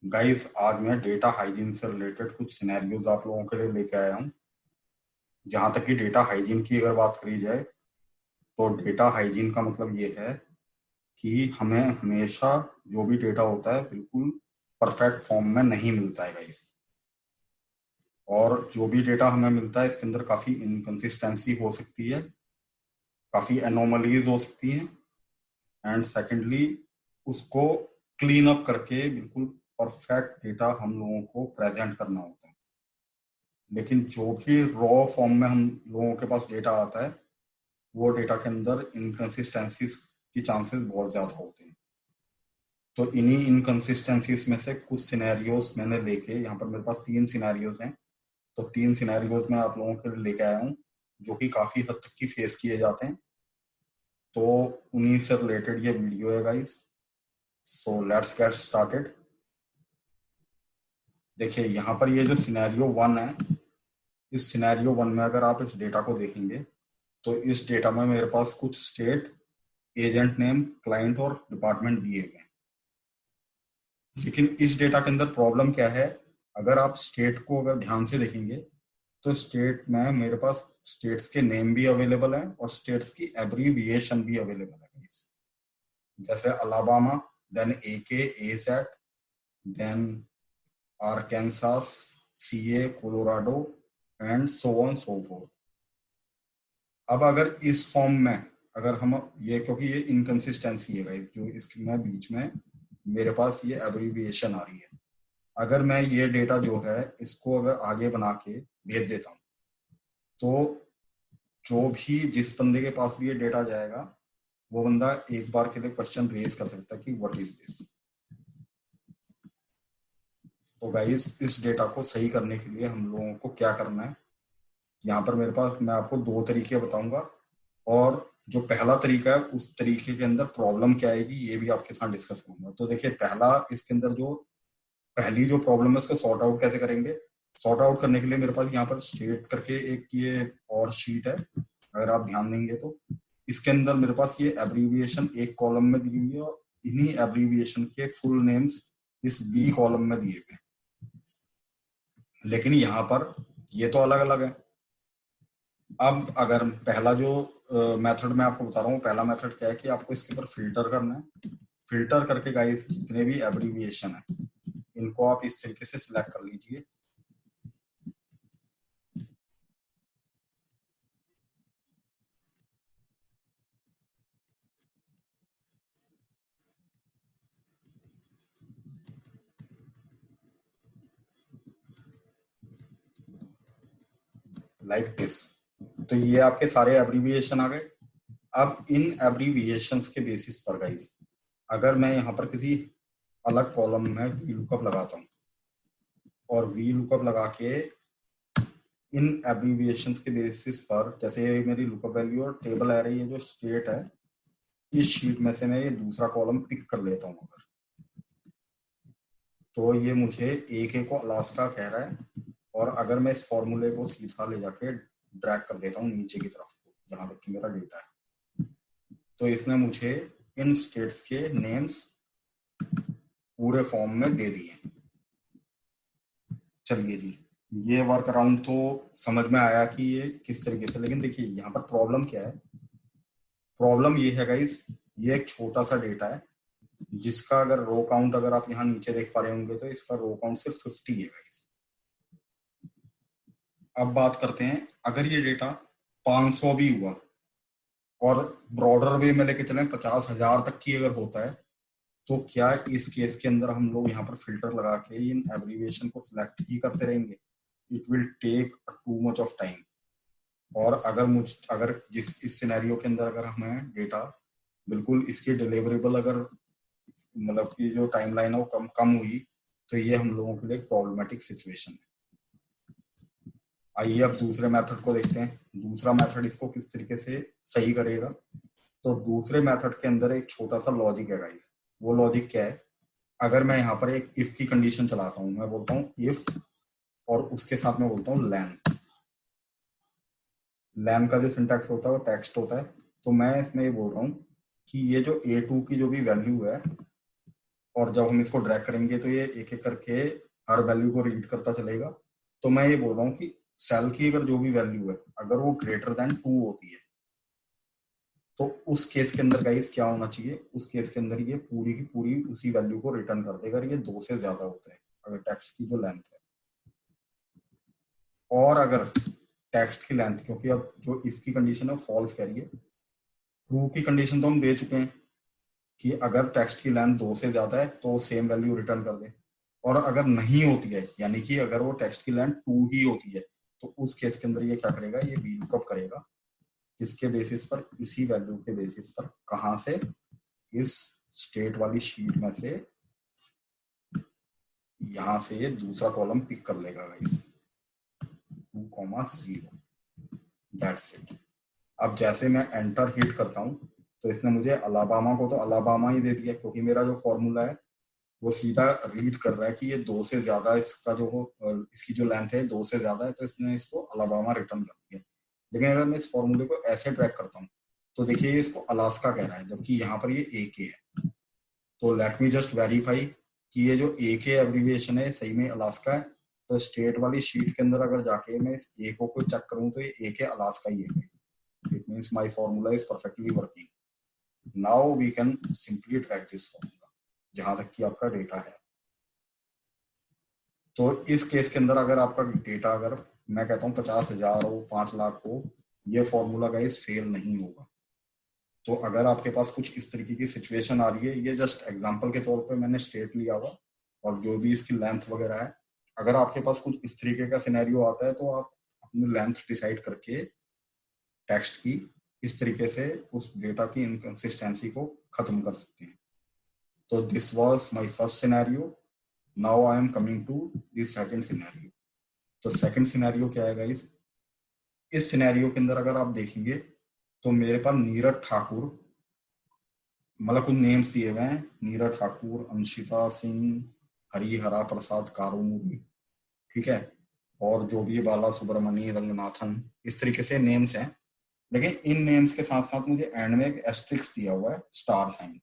Guys आज मैं data hygiene से रिलेटेड कुछ सिनेरियोज आप लोगों के लिए लेके आया हूँ। जहां तक कि डेटा हाइजीन की अगर बात करी जाए तो डेटा हाइजीन का मतलब ये है कि हमें हमेशा जो भी डेटा होता है बिल्कुल परफेक्ट फॉर्म में नहीं मिलता है गाइस। और जो भी डेटा हमें मिलता है इसके अंदर काफी इनकंसिस्टेंसी हो सकती है, काफी एनोमलीज हो सकती हैं। एंड सेकेंडली उसको क्लीन अप करके बिल्कुल परफेक्ट डेटा हम लोगों को प्रेजेंट करना होता है। लेकिन जो भी रॉ फॉर्म में हम लोगों के पास डेटा आता है वो डेटा के अंदर इनकंसिस्टेंसीज की चांसेस बहुत ज्यादा होते हैं। तो इन्हीं इनकंसिस्टेंसीज में से कुछ सिनेरियोज मैंने लेके, यहाँ पर मेरे पास 3 सिनेरियोज हैं, तो 3 सिनेरियोज मैं आप लोगों के लिए लेके आया हूँ जो कि काफी हद तक की फेस किए जाते हैं। तो उन्हीं से रिलेटेड ये वीडियो है guys. So let's get started. देखिए यहाँ पर ये जो सिनेरियो 1 है, इस सिनेरियो 1 में अगर आप इस डेटा को देखेंगे तो इस डेटा में मेरे पास कुछ स्टेट, एजेंट नेम, क्लाइंट और डिपार्टमेंट दिए गए हैं। लेकिन इस डेटा के अंदर प्रॉब्लम क्या है, अगर आप स्टेट को अगर ध्यान से देखेंगे तो स्टेट में मेरे पास स्टेट्स के नेम भी अवेलेबल है और स्टेट्स की एब्रीविएशन भी अवेलेबल है। जैसे Alabama, then AK, ASAT, then Arkansas, CA, Colorado and so on so forth. अब अगर इस फॉर्म में अगर हम ये, क्योंकि ये इनकंसिस्टेंसी है गाइस, जो इसमें बीच में मेरे पास ये एब्रीविएशन आ रही है, अगर मैं ये डेटा जो है इसको अगर आगे बना के भेज देता हूँ तो जो भी जिस बंदे के पास भी ये डेटा जाएगा वो बंदा एक बार के लिए क्वेश्चन रेज कर सकता है कि व्हाट इज दिस। तो गाइस इस डेटा को सही करने के लिए हम लोगों को क्या करना है, यहाँ पर मेरे पास मैं आपको 2 तरीके बताऊंगा और जो पहला तरीका है उस तरीके के अंदर प्रॉब्लम क्या आएगी ये भी आपके साथ डिस्कस करूंगा। तो देखिए पहला, इसके अंदर जो पहली जो प्रॉब्लम है उसको सॉर्ट आउट कैसे करेंगे। सॉर्ट आउट करने के लिए मेरे पास यहाँ पर स्टेट करके एक ये और शीट है, अगर आप ध्यान देंगे तो इसके अंदर मेरे पास ये एब्रीविएशन एक कॉलम में दी हुई है और इन्हीं एब्रीविएशन के फुल नेम्स इस B कॉलम में दिए गए। लेकिन यहाँ पर ये तो अलग अलग है। अब अगर पहला जो मेथड मैं आपको बता रहा हूँ, पहला मेथड क्या है कि आपको इसके ऊपर फिल्टर करना है। फिल्टर करके गाइस जितने भी एब्रीविएशन है इनको आप इस तरीके से सिलेक्ट कर लीजिए। Like this. तो ये आपके सारे एब्रीविएशन आ गए। अब इन एब्रीविएशंस के बेसिस पर गाइस अगर मैं यहाँ पर किसी अलग कॉलम में वी लुकअप लगाता हूँ और वी लुकअप लगा के इन एब्रीविएशंस के बेसिस पर, जैसे मेरी लुकअप वैल्यू और टेबल आ रही है जो स्टेट है, इस शीट में से मैं ये दूसरा कॉलम पिक कर लेता हूँ अगर, तो ये मुझे AK को अलास्का कह रहा है। और अगर मैं इस फॉर्मूले को सीधा ले जाके ड्रैग कर देता हूँ नीचे की तरफ को जहां तक कि मेरा डेटा है, तो इसने मुझे इन स्टेट्स के नेम्स पूरे फॉर्म में दे दिए। चलिए जी, ये वर्क अराउंड तो समझ में आया कि ये किस तरीके से। लेकिन देखिए यहाँ पर प्रॉब्लम क्या है, प्रॉब्लम ये है गाइस, ये एक छोटा सा डेटा है जिसका अगर रो काउंट अगर आप यहाँ नीचे देख पा रहे होंगे तो इसका रो काउंट सिर्फ 50 है गाइस। अब बात करते हैं अगर ये डेटा 500 भी हुआ और ब्रॉडर वे में लेके चले 50,000 तक की अगर होता है, तो क्या इस केस के अंदर हम लोग यहाँ पर फिल्टर लगा के इन एब्रीविएशन को सिलेक्ट ही करते रहेंगे? It will take too much of time. और अगर जिस इस सिनेरियो के अंदर अगर हमें डेटा बिल्कुल इसकी डिलीवरेबल अगर मतलब की जो टाइमलाइन है वो कम कम हुई तो ये हम लोगों के लिए प्रॉब्लमेटिक सिचुएशन है। आइए अब दूसरे मेथड को देखते हैं, दूसरा मेथड इसको किस तरीके से सही करेगा। तो दूसरे मेथड के अंदर एक छोटा सा लॉजिक है गाइस। वो लॉजिक क्या है, अगर मैं यहाँ पर एक इफ की कंडीशन चलाता हूँ, मैं बोलता हूँ इफ और उसके साथ में बोलता हूँ लैन। लैन का जो सिंटैक्स होता है वो टेक्स्ट होता है। तो मैं इसमें ये बोल रहा हूँ कि ये जो A2 की जो भी वैल्यू है और जब हम इसको ड्रैग करेंगे तो ये एक एक करके हर वैल्यू को रीड करता चलेगा। तो मैं ये बोल रहा हूँ कि सेल की अगर जो भी वैल्यू है अगर वो ग्रेटर देन 2 होती है तो उस केस के अंदर गाइस क्या होना चाहिए, उस केस के अंदर ये पूरी की पूरी उसी वैल्यू को रिटर्न कर देगा। ये 2 से ज्यादा होता है अगर टेक्स्ट की जो लेंथ है। और अगर टेक्स्ट की लेंथ, क्योंकि अब जो इफ की कंडीशन है फॉल्स कह रही है, ट्रू की कंडीशन तो हम दे चुके हैं कि अगर टेक्स्ट की लेंथ 2 से ज्यादा है तो सेम वैल्यू रिटर्न कर दे। और अगर नहीं होती है, यानी कि अगर वो टेक्स्ट की लेंथ 2 ही होती है, तो उस केस के अंदर ये क्या करेगा, ये वीलुकअप करेगा। किसके बेसिस पर, इसी वैल्यू के बेसिस पर। कहां से, इस स्टेट वाली शीट में से, यहां से ये दूसरा कॉलम पिक कर लेगा गाइस, 2,0। That's it. अब जैसे मैं एंटर हिट करता हूं तो इसने मुझे अलाबामा को तो अलाबामा ही दे दिया, क्योंकि मेरा जो फॉर्मूला है वो सीधा रीड कर रहा है कि ये 2 से ज्यादा, इसका जो इसकी जो लेंथ है 2 से ज्यादा है, तो इसने इसको अलाबामा रिटर्न कर दिया। लेकिन अगर मैं इस फॉर्मूले को ऐसे ट्रैक करता हूँ तो देखिए ये इसको अलास्का कह रहा है, जबकि यहाँ पर ये AK है। तो लेट मी जस्ट वेरीफाई कि ये जो AK एब्रीविएशन है सही में अलास्का है। तो स्टेट वाली शीट के अंदर अगर जाके मैं इस A को चेक करूँ तो ये AK अलास्का ही है। It means my formula is perfectly working. Now we can simply track this formula जहां तक कि आपका डेटा है। तो इस केस के अंदर अगर आपका डेटा, अगर मैं कहता हूँ 50,000 हो, 5 लाख हो, ये फॉर्मूला गाइस फेल नहीं होगा। तो अगर आपके पास कुछ इस तरीके की सिचुएशन आ रही है, ये जस्ट एग्जांपल के तौर पे मैंने स्टेट लिया हुआ, और जो भी इसकी लेंथ वगैरह है, अगर आपके पास कुछ इस तरीके का सिनेरियो आता है तो आप अपनी लेंथ डिसाइड करके टेक्स्ट की इस तरीके से उस डेटा की इनकंसिस्टेंसी को खत्म कर सकते हैं। तो this was my first scenario. Now I am coming to this second scenario. तो सेकंड सिनेरियो क्या है गाइस, इस सिनेरियो के अंदर अगर आप देखेंगे तो मेरे पास नीरज ठाकुर, मतलब कुछ नेम्स दिए हुए हैं, नीरज ठाकुर, अंशिता सिंह, हरिहरा प्रसाद कारूमूरी, ठीक है, और जो भी बाला सुब्रमण्य, रंगनाथन, इस तरीके से नेम्स हैं। लेकिन इन नेम्स के साथ साथ मुझे एंड में एक एस्ट्रिक्स दिया हुआ है, स्टार साइन।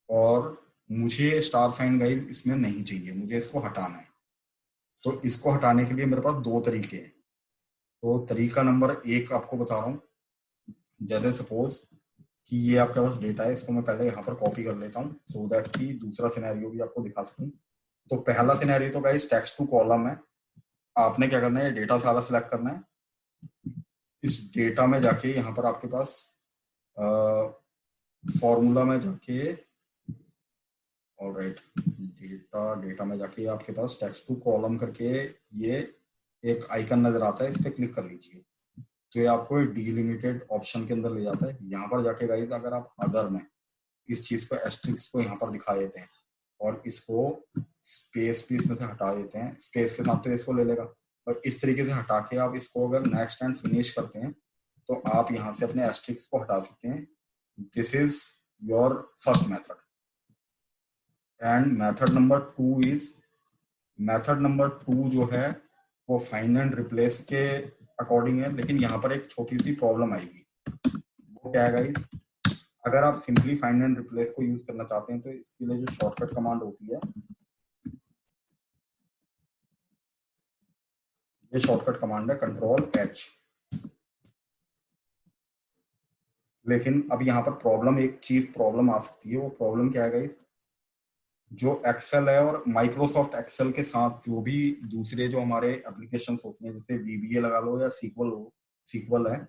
और मुझे स्टार साइन गाइस इसमें नहीं चाहिए, मुझे इसको हटाना है। तो इसको हटाने के लिए मेरे पास 2 तरीके हैं। तो तरीका नंबर 1 आपको बता रहा हूँ। जैसे सपोज कि ये आपके पास डेटा है, इसको मैं पहले यहाँ पर कॉपी कर लेता हूँ सो दैट कि दूसरा सिनेरियो भी आपको दिखा सकूँ। तो पहला सिनेरियो तो गाइस टेक्स्ट टू कॉलम है। आपने क्या करना है, डेटा सारा सिलेक्ट करना है। इस डेटा में जाके यहाँ पर आपके पास फॉर्मूला में जाके, ऑलराइट, डेटा में जाके आपके पास टेक्स्ट टू कॉलम करके ये एक आइकन नजर आता है, इस पर क्लिक कर लीजिए। तो ये आपको डिलिमिटेड ऑप्शन के अंदर ले जाता है। यहाँ पर जाके गाइस अगर आप अदर में इस चीज को, एस्ट्रिक्स को यहाँ पर दिखा देते हैं और इसको स्पेस भी इसमें से हटा देते हैं, स्पेस के साथ तो इसको ले लेगा, और इस तरीके से हटा के आप इसको अगर नेक्स्ट एंड फिनिश करते हैं तो आप यहाँ से अपने एस्ट्रिक्स को हटा सकते हैं। This is your first method. And method number 2 is, method number 2 जो है वो फाइंड एंड रिप्लेस के अकॉर्डिंग है, लेकिन यहाँ पर एक छोटी सी प्रॉब्लम आएगी। वो क्या है गाइस, अगर आप सिंपली फाइंड एंड रिप्लेस को यूज करना चाहते हैं तो इसके लिए जो शॉर्टकट कमांड होती है, ये शॉर्टकट कमांड है Ctrl+H। लेकिन अब यहाँ पर प्रॉब्लम, एक चीज प्रॉब्लम आ सकती है। वो प्रॉब्लम क्या है गाइस, जो एक्सेल है और माइक्रोसॉफ्ट एक्सेल के साथ जो भी दूसरे जो हमारे एप्लीकेशंस होती हैं, जैसे VBA लगा लो या सीक्वल है,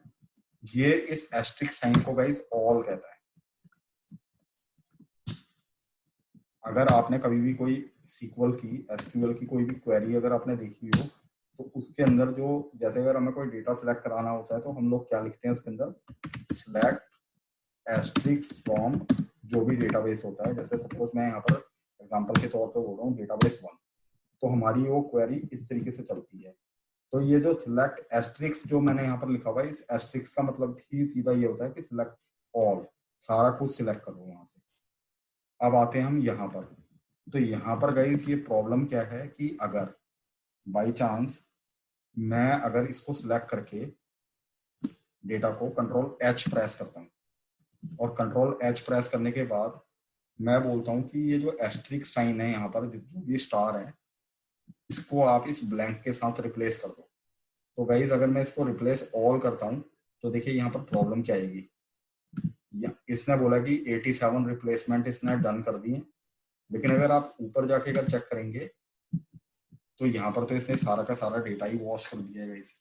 ये इस एस्ट्रिक साइन को गाइस ऑल कहता है। अगर आपने कभी भी कोई सीक्वल की, एसक्यूएल की कोई भी क्वेरी अगर आपने देखी हो तो उसके अंदर जो, जैसे अगर हमें कोई डेटा सिलेक्ट कराना होता है तो हम लोग क्या लिखते हैं उसके अंदर, सिलेक्ट एस्ट्रिक्स फ्रॉम जो भी डेटाबेस होता है। जैसे सपोज मैं यहाँ पर एग्जांपल के तौर पे बोल रहा हूँ डेटाबेस 1, तो हमारी वो क्वेरी इस तरीके से चलती है। तो ये जो सिलेक्ट एस्ट्रिक्स जो मैंने यहाँ पर लिखा हुआ है, इस एस्ट्रिक्स का मतलब भी सीधा ये होता है कि सिलेक्ट ऑल, सारा कुछ सिलेक्ट करो वहां से। अब आते हैं हम यहाँ पर। तो यहाँ पर गाइस ये प्रॉब्लम क्या है कि अगर बाई चांस मैं अगर इसको सिलेक्ट करके डेटा को Ctrl+H प्रेस करता हूँ, और Ctrl+H प्रेस करने के बाद मैं बोलता हूँ कि ये जो एस्ट्रिक साइन है यहाँ पर, जो भी स्टार है, इसको आप इस ब्लैंक के साथ रिप्लेस कर दो। तो गाइज अगर मैं इसको रिप्लेस ऑल करता हूँ तो देखिए यहाँ पर प्रॉब्लम क्या आएगी। इसने बोला कि 87 रिप्लेसमेंट इसने डन कर दिए, लेकिन अगर आप ऊपर जाके अगर चेक करेंगे तो यहाँ पर तो इसने सारा का सारा डेटा ही वॉश कर दिया है guys.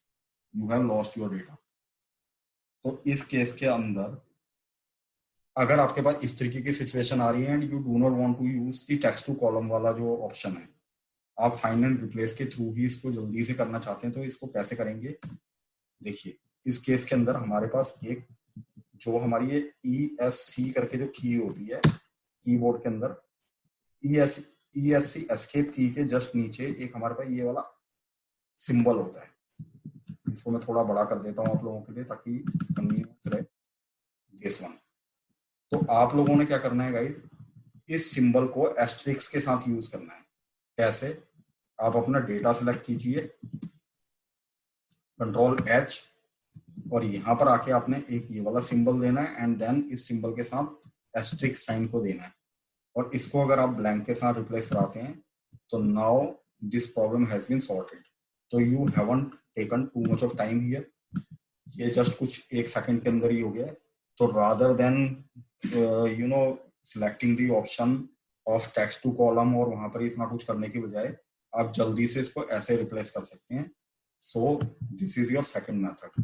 You have lost your data. तो इस केस के अंदर अगर आपके पास इस तरीके की सिचुएशन आ रही है and you do not want to use the text to column वाला जो ऑप्शन है, आप फाइंड एंड रिप्लेस के थ्रू ही इसको जल्दी से करना चाहते हैं, तो इसको कैसे करेंगे। देखिए इस केस के अंदर हमारे पास एक जो हमारी ये ESC करके जो की होती है कीबोर्ड के अंदर, ESC एस्केप की के जस्ट नीचे एक हमारे पास ये वाला सिंबल होता है। इसको मैं थोड़ा बड़ा कर देता हूँ आप लोगों के लिए ताकि कन्वीनियंस रहे। This one. तो आप लोगों ने क्या करना है गाइस, इस सिंबल को एस्ट्रिक्स के साथ यूज करना है। कैसे, आप अपना डेटा सेलेक्ट कीजिए, Ctrl+H, और यहाँ पर आके आपने एक ये वाला सिंबल देना है एंड देन इस सिंबल के साथ एस्ट्रिक साइन को देना है, और इसको अगर आप ब्लैंक के साथ रिप्लेस कराते हैं तो now this problem has been sorted. तो you haven't taken too much of time here, ये जस्ट कुछ 1 सेकंड के अंदर ही हो गया है। तो rather than you know selecting the option of text to column और वहां पर इतना कुछ करने की बजाय आप जल्दी से इसको ऐसे रिप्लेस कर सकते हैं। So this is your second method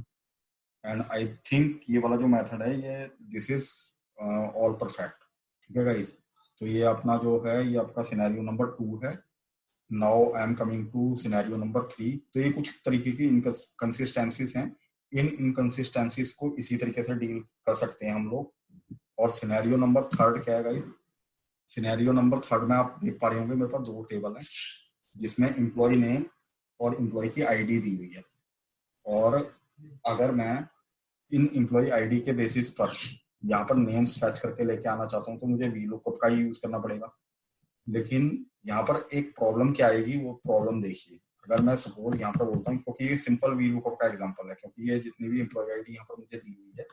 and I think ये वाला जो मेथड है ये दिस इज ऑल परफेक्ट। ठीक है गाइस, तो ये अपना जो है ये आपका सिनेरियो नंबर 2 है। Now I am coming to scenario number 3। तो ये कुछ तरीके की इनकंसिस्टेंसीज हैं, इन इनकंसिस्टेंसीज को इसी तरीके से डील कर सकते हैं हम लोग। और सिनेरियो नंबर 3 क्या है गाइस, सिनेरियो नंबर 3 में आप देख पा रहे होंगे मेरे पास 2 टेबल हैं जिसमें एम्प्लॉय नेम और एम्प्लॉय की आईडी दी हुई है। और अगर मैं इन एम्प्लॉय आईडी के बेसिस पर यहाँ पर नेम फैच करके लेके आना चाहता हूँ तो मुझे VLOOKUP का ही यूज करना पड़ेगा। लेकिन यहाँ पर एक प्रॉब्लम क्या आएगी, वो प्रॉब्लम देखिए। अगर मैं सपोज यहाँ पर बोलता हूँ, क्योंकि ये सिंपल VLOOKUP का एग्जांपल है, क्योंकि ये जितनी भी एम्प्लॉय आईडी यहाँ पर मुझे दी हुई है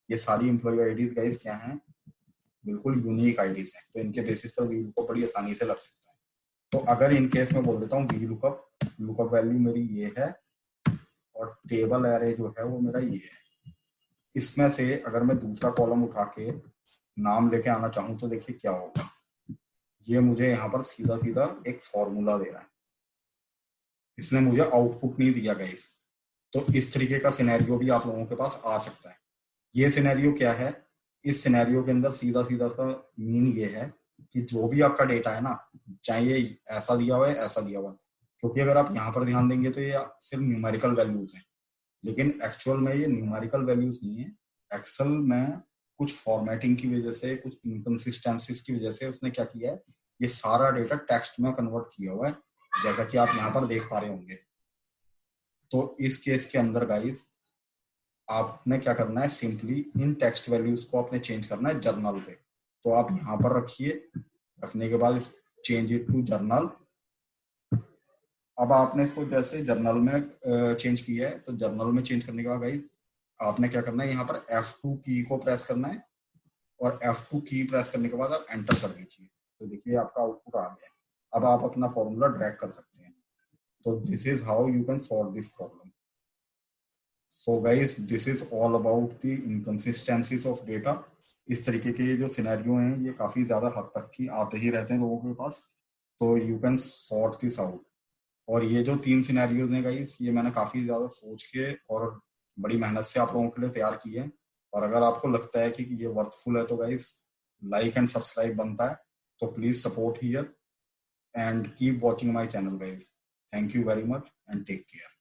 ये सारी एम्प्लॉय आईडीज गाइस क्या हैं, बिल्कुल यूनिक आईडीज हैं। तो इनके बेसिस पर VLOOKUP बड़ी आसानी से लग सकता है। तो अगर इन केस में बोल देता हूँ VLOOKUP वैल्यू मेरी ये है और टेबल एरे जो है वो मेरा ये है, इसमें से अगर मैं दूसरा कॉलम उठा के नाम लेके आना चाहूँ तो देखिए क्या होगा। ये मुझे यहाँ पर सीधा सीधा एक फॉर्मूला दे रहा है, इसने मुझे आउटपुट नहीं दिया गाइस। तो इस तरीके का सिनेरियो भी आप लोगों के पास आ सकता है। ये सिनेरियो क्या है, इस सिनेरियो के अंदर सीधा सीधा सा मीन ये है कि जो भी आपका डेटा है ना, चाहे ये ऐसा दिया हुआ है ऐसा दिया हुआ है, क्योंकि अगर आप यहाँ पर ध्यान देंगे तो ये सिर्फ न्यूमेरिकल वैल्यूज हैं, लेकिन एक्चुअल में ये न्यूमेरिकल वैल्यूज नहीं है। एक्सेल में कुछ फॉर्मेटिंग की वजह से, कुछ इनकंसिस्टेंसीज की वजह से उसने क्या किया है, ये सारा डेटा टेक्स्ट में कन्वर्ट किया हुआ है, जैसा कि आप यहाँ पर देख पा रहे होंगे। तो इस केस के अंदर गाइज आपने क्या करना है, सिंपली इन टेक्स्ट वैल्यूज को आपने चेंज करना है जर्नल पे। तो आप यहाँ पर रखिए, रखने के बाद चेंज इट टू जर्नल। अब आपने इसको जैसे जर्नल में चेंज किया है, तो जर्नल में चेंज करने के बाद गाइज आपने क्या करना है, यहाँ पर F2 की को प्रेस करना है और F2 की प्रेस करने के बाद आप एंटर कर दीजिए। तो देखिए आपका आउटपुट आ गया है। अब आप अपना फॉर्मूला ड्रैग कर सकते हैं। तो this is how you can solve this problem. So guys this is all about the inconsistencies of data. इस तरीके के जो सिनेरियो हैं ये काफी ज्यादा हद तक की आते ही रहते हैं लोगों के पास, तो you can sort this out. और ये जो 3 सिनेरियोज हैं गाइस, ये मैंने काफी ज्यादा सोच के और बड़ी मेहनत से आप लोगों के लिए तैयार किए हैं। और अगर आपको लगता है कि ये वर्थफुल है तो गाइस लाइक एंड सब्सक्राइब बनता है। तो please support here and keep watching my channel guys. Thank you very much and take care.